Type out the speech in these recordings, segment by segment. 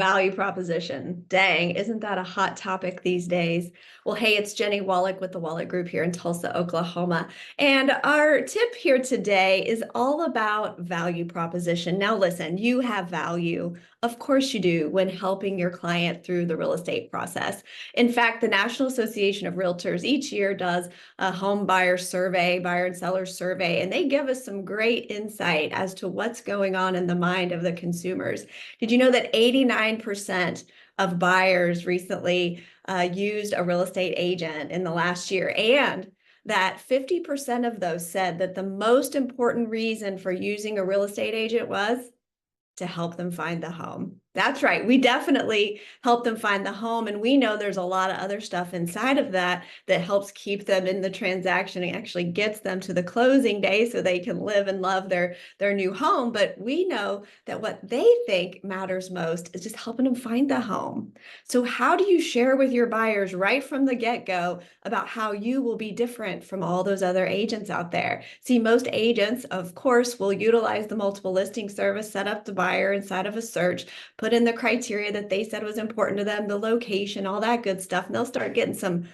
Value proposition. Dang, isn't that a hot topic these days? Well, hey, it's Jennie Wolek with the Wolek Group here in Tulsa, Oklahoma. And our tip here today is all about value proposition. Now, listen, you have value. Of course you do when helping your client through the real estate process. In fact, the National Association of Realtors each year does a home buyer survey, buyer and seller survey, and they give us some great insight as to what's going on in the mind of the consumers. Did you know that 89% of buyers recently used a real estate agent in the last year, and that 50% of those said that the most important reason for using a real estate agent was to help them find the home? That's right. We definitely help them find the home. And we know there's a lot of other stuff inside of that that helps keep them in the transaction and actually gets them to the closing day so they can live and love their new home. But we know that what they think matters most is just helping them find the home. So how do you share with your buyers right from the get-go about how you will be different from all those other agents out there? See, most agents, of course, will utilize the multiple listing service, set up the buyer inside of a search, put in the criteria that they said was important to them, the location, all that good stuff, and they'll start getting some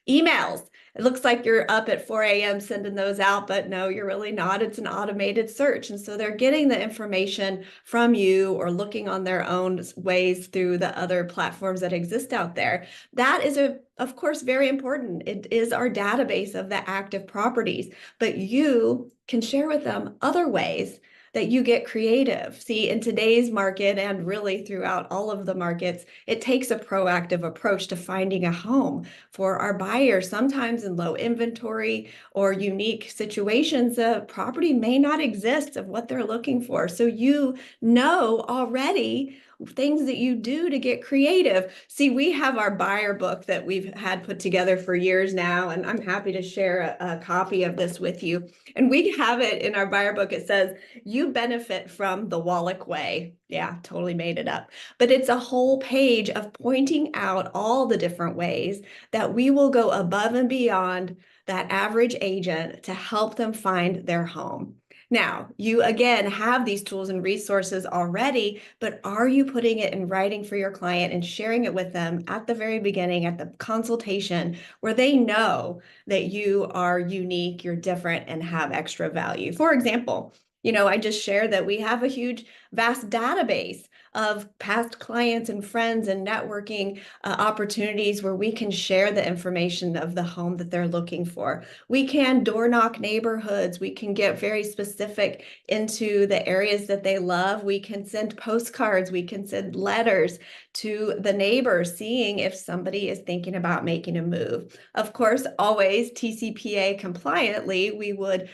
emails. It looks like you're up at 4 a.m. sending those out, but no, you're really not. It's an automated search. And so they're getting the information from you or looking on their own ways through the other platforms that exist out there. That is, of course, very important. It is our database of the active properties, but you can share with them other ways that you get creative. See, in today's market and really throughout all of the markets, it takes a proactive approach to finding a home for our buyers. Sometimes in low inventory or unique situations, the property may not exist of what they're looking for. So you know already things that you do to get creative. See, we have our buyer book that we've had put together for years now, and I'm happy to share a copy of this with you. And we have it in our buyer book. It says, you benefit from the Wolek Way. Yeah, totally made it up. But it's a whole page of pointing out all the different ways that we will go above and beyond that average agent to help them find their home. Now, you again have these tools and resources already, but are you putting it in writing for your client and sharing it with them at the very beginning, at the consultation, where they know that you are unique, you're different, and have extra value? For example, I just shared that we have a huge, vast database of past clients and friends and networking opportunities where we can share the information of the home that they're looking for. We can door knock neighborhoods. We can get very specific into the areas that they love. We can send postcards. We can send letters to the neighbors, seeing if somebody is thinking about making a move. Of course, always TCPA compliantly, we would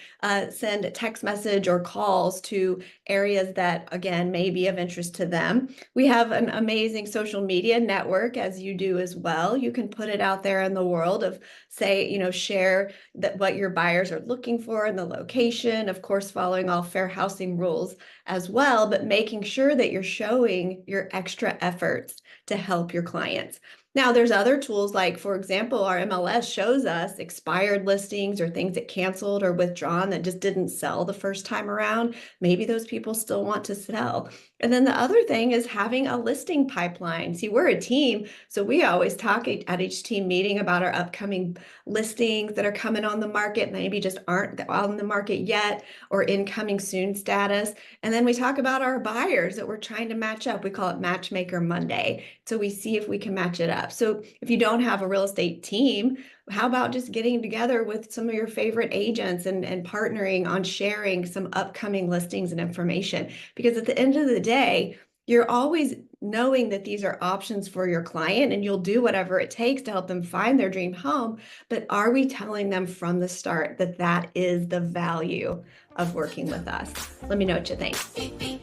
send a text message or calls to areas that, again, may be of interest to them. We have an amazing social media network, as you do as well. You can put it out there in the world of, say, share that what your buyers are looking for and the location, of course, following all fair housing rules as well, but making sure that you're showing your extra efforts to help your clients. Now, there's other tools like, for example, our MLS shows us expired listings or things that canceled or withdrawn that just didn't sell the first time around. Maybe those people still want to sell. And then the other thing is having a listing pipeline. See, we're a team, so we always talk at each team meeting about our upcoming listings that are coming on the market, maybe just aren't on the market yet or incoming soon status. And then we talk about our buyers that we're trying to match up. We call it Matchmaker Monday. So we see if we can match it up. So if you don't have a real estate team, how about just getting together with some of your favorite agents and partnering on sharing some upcoming listings and information? Because at the end of the day, you're always knowing that these are options for your client and you'll do whatever it takes to help them find their dream home. But are we telling them from the start that that is the value of working with us? Let me know what you think.